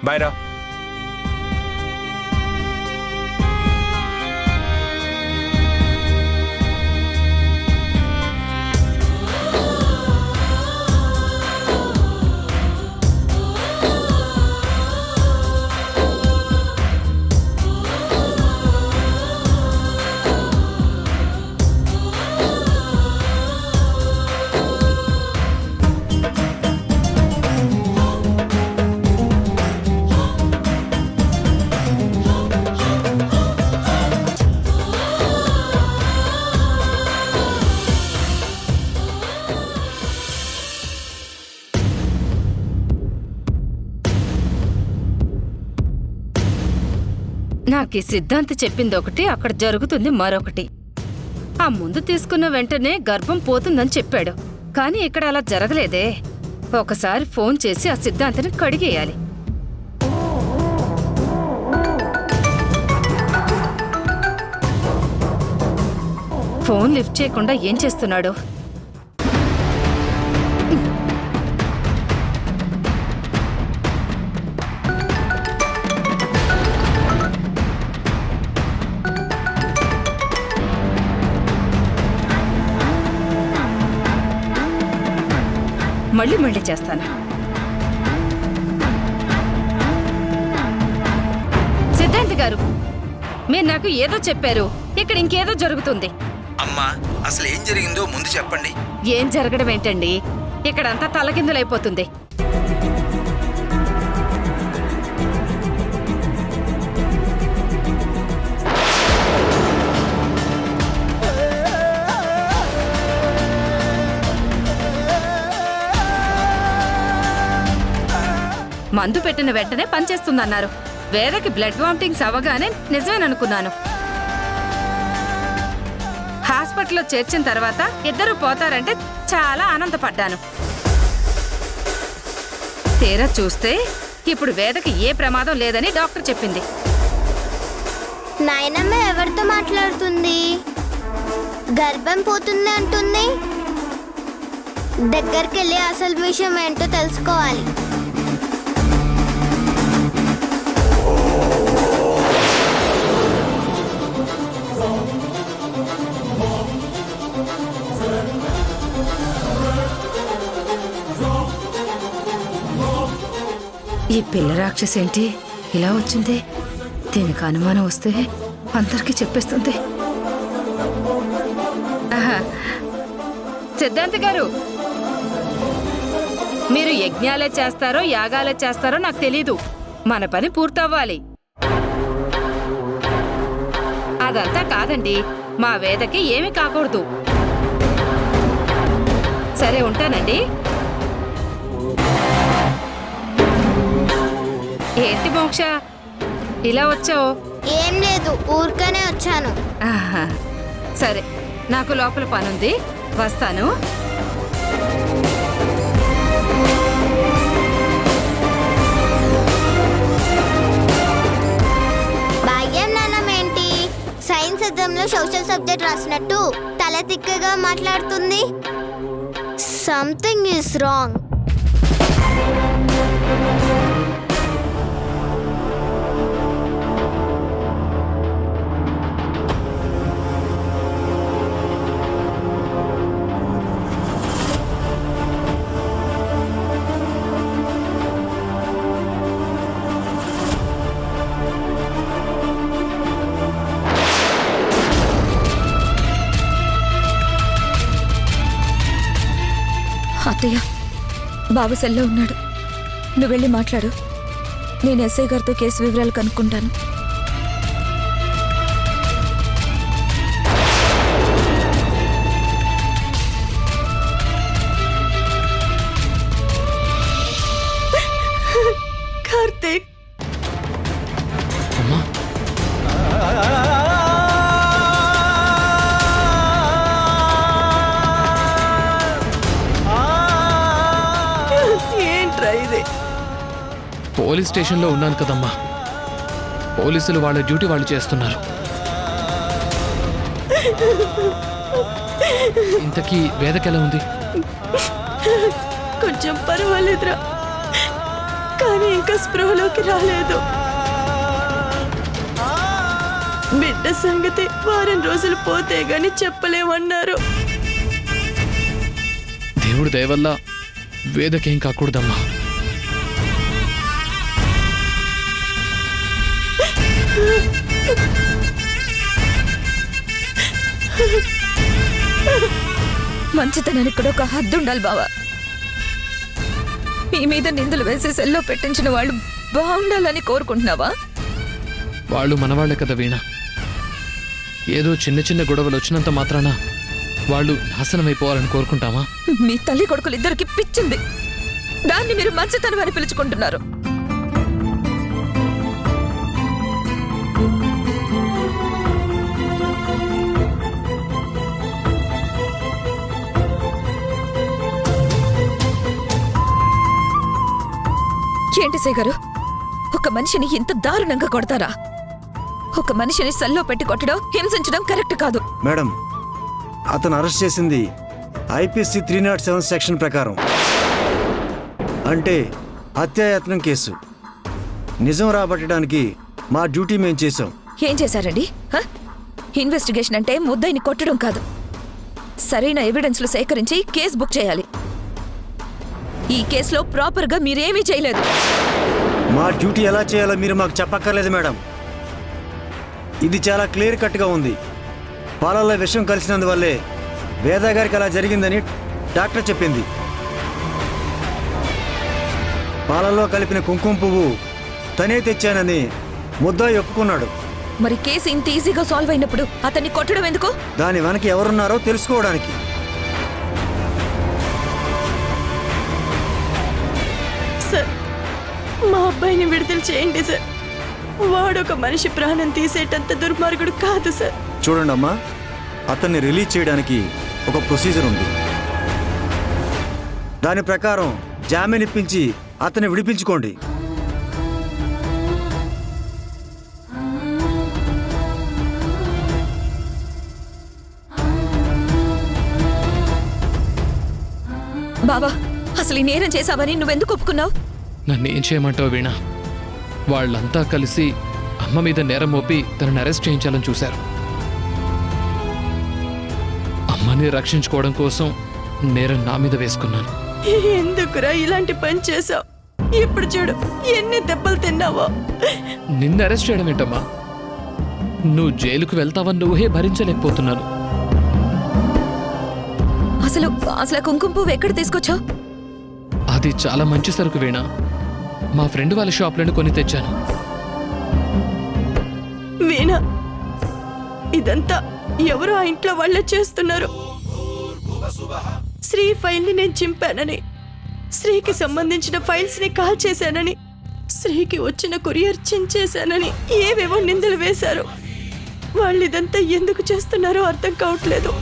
Bye రా. నాకు ఈ సిద్ధాంతి చెప్పింది ఒకటి, అక్కడ జరుగుతుంది మరొకటి. ఆ ముందు తీసుకున్న వెంటనే గర్భం పోతుందని చెప్పాడు, కానీ ఇక్కడ అలా జరగలేదే. ఒకసారి ఫోన్ చేసి ఆ సిద్ధాంతిని కడిగేయాలి. ఫోన్ లిఫ్ట్ చేయకుండా ఏం చేస్తున్నాడు? మళ్ళీ చేస్తాను. సిద్ధాంత్ గారు, మీరు నాకు ఏదో చెప్పారు, ఇక్కడ ఇంకేదో జరుగుతుంది. అమ్మా, అసలు ఏం జరిగిందో ముందు చెప్పండి. ఏం జరగడం ఏంటండి, ఇక్కడంతా తలకిందులైపోతుంది. మందు పెట్టిన వెంటనే పనిచేస్తుందన్నారు. వేదకి బ్లడ్ వామిటింగ్స్ అవ్వగానే నిజమేననుకున్నాను. హాస్పిటల్లో చేర్చిన తర్వాత ఇద్దరు పోతారంటే చాలా ఆనందపడ్డాను. తీరా చూస్తే ఇప్పుడు వేదకి ఏ ప్రమాదం లేదని డాక్టర్ చెప్పింది. నాయనమ్మ ఎవరితో మాట్లాడుతుంది? గర్భం పోతుంది అంటుంది. దగ్గరికి వెళ్ళి అసలు విషయం ఏంటో తెలుసుకోవాలి. ఈ పిల్ల రాక్షసేంటి ఇలా వచ్చింది? దీనికి అనుమానం వస్తే అందరికీ చెప్పేస్తుంది. సిద్ధాంత్ గారు, మీరు యజ్ఞాలే చేస్తారో యాగాలే చేస్తారో నాకు తెలీదు. మన పని పూర్తవ్వాలి. అదంతా కాదండి, మా వేదకి ఏమీ కాకూడదు. సరే, ఉంటానండి. ఏంటి మోక్ష, ఇలా వచ్చావు? ఏం లేదు, ఊరికనే వచ్చాను. సరే, నాకు లోపల పనుంది, వస్తాను. భాగ్యం నాన్నమేంటి సైన్స్ ఎగ్జామ్లో సోషల్ సబ్జెక్ట్ రాసినట్టు తల తిక్కగా మాట్లాడుతుంది? Something is wrong. అత్తయ్య, బాబు సెల్లో ఉన్నాడు. నువ్వు వెళ్ళి మాట్లాడు. నేను ఎస్ఐ గారితో కేసు వివరాలు కనుక్కుంటాను. కార్తీక్, పోలీస్ స్టేషన్లో ఉన్నాను కదమ్మా. పోలీసులు వాళ్ళ డ్యూటీ వాళ్ళు చేస్తున్నారు. ఇంతకీ వేదకెలా ఉంది? కొంచెం పర్వాలేదురా, కానీ ఇంకా స్పృహలోకి రాలేదు. బిడ్డ సంగతి వారం రోజులు పోతే గాని చెప్పలేమన్నారు. దేవుడి దయ వల్ల వేదకేం కాకూడదమ్మా. మంచితనానికి కూడా ఒక హద్దు ఉండాలి బావా. మీ మీద నిందలు వేసి సెల్లో పెట్టించిన వాళ్ళు బాగుండాలని కోరుకుంటున్నావా? వాళ్ళు మనవాళ్లే కదా వీణ. ఏదో చిన్న చిన్న గొడవలు వచ్చినంత మాత్రాన వాళ్ళు నాశనమైపోవాలని కోరుకుంటామా? మీ తల్లి కొడుకులు ఇద్దరికి పిచ్చింది. దాన్ని మీరు మంచితనం అని పిలుచుకుంటున్నారు. ఏంటి సేగారు, ఒక మనిషిని ఇంత దారుణంగా కొడతారా? ఒక మనిషిని సెల్లో పెట్టి కొట్టడం, హింసించడం కరెక్ట్ కాదు. మేడం, అతను అరెస్ట్ చేసింది ఐపీసీ 307 సెక్షన్ ప్రకారం, అంటే హత్యాయత్నం కేసు. నిజం రాబట్టడానికి మా డ్యూటీ మేం చేశాం. ఏం చేశారండి? ఇన్వెస్టిగేషన్ అంటే ముద్దాయిని కొట్టడం కాదు, సరైన ఎవిడెన్స్లు సేకరించి కేసు బుక్ చేయాలి. ఈ కేసులో ప్రాపర్గా మీరేమీ చేయలేదు. మా డ్యూటీ ఎలా చేయాలో మీరు మాకు చెప్పక్కర్లేదు మేడం. ఇది చాలా క్లియర్ కట్గా ఉంది. పాలల్లో విషం కలిసినందువల్లే వేద గారికి అలా జరిగిందని డాక్టర్ చెప్పింది. పాలల్లో కలిపిన కుంకుమ పువ్వు తనే తెచ్చానని ముద్దాయి ఒప్పుకున్నాడు. మరి కేసు ఇంత ఈజీగా సాల్వ్ అయినప్పుడు అతన్ని కొట్టడం ఎందుకు? దాని వెనక ఎవరున్నారో తెలుసుకోవడానికి. సార్, మా అబ్బాయిని విడుదల చేయండి సార్. వాడొక మనిషి ప్రాణం తీసేటంత దుర్మార్గుడు కాదు సార్. చూడండి అమ్మా, అతన్ని రిలీజ్ చేయడానికి ఒక ప్రొసీజర్ ఉంది. దాని ప్రకారం జామీన్ ఇప్పించి అతన్ని విడిపించుకోండి. బావా, అసలు ఈ నేరం చేశావని నువ్వెందుకు ఒప్పుకున్నావు? నన్ను ఏం చేయమంటావు వీణ? వాళ్ళంతా కలిసి అమ్మ మీద నేరం మోపి తనని అరెస్ట్ చేయించాలని చూశారు. అమ్మని రక్షించుకోవడం కోసం నేరం నా మీద వేసుకున్నాను. ఎందుకురా ఇలాంటి పని చేసావు? ఇప్పుడు చూడు ఎన్ని దెబ్బలు తిన్నావో. నిన్ను అరెస్ట్ చేయడం ఏంటమ్మా? నువ్వు జైలుకు వెళ్తావని నువ్వే భరించలేకపోతున్నాను. అసలు అసలు కుంకుమ పువ్వు ఎక్కడ తీసుకొచ్చావు? అది చాలా మంచి సరుకు వీణ. మా ఫ్రెండ్ వాళ్ళ షాప్లోనే కొని తెచ్చాను. వీణా, ఇదంతా ఎవరు ఆ ఇంట్లో వాళ్ళే చేస్తున్నారు. శ్రీ ఫైల్ ని నేను చింపానని, శ్రీకి సంబంధించిన ఫైల్స్ ని కాల్ చేశానని, శ్రీకి వచ్చిన కొరియర్ చించేశానని ఏవేవో నిందలు వేశారు. వాళ్ళు ఇదంతా ఎందుకు చేస్తున్నారో అర్థం కావట్లేదు.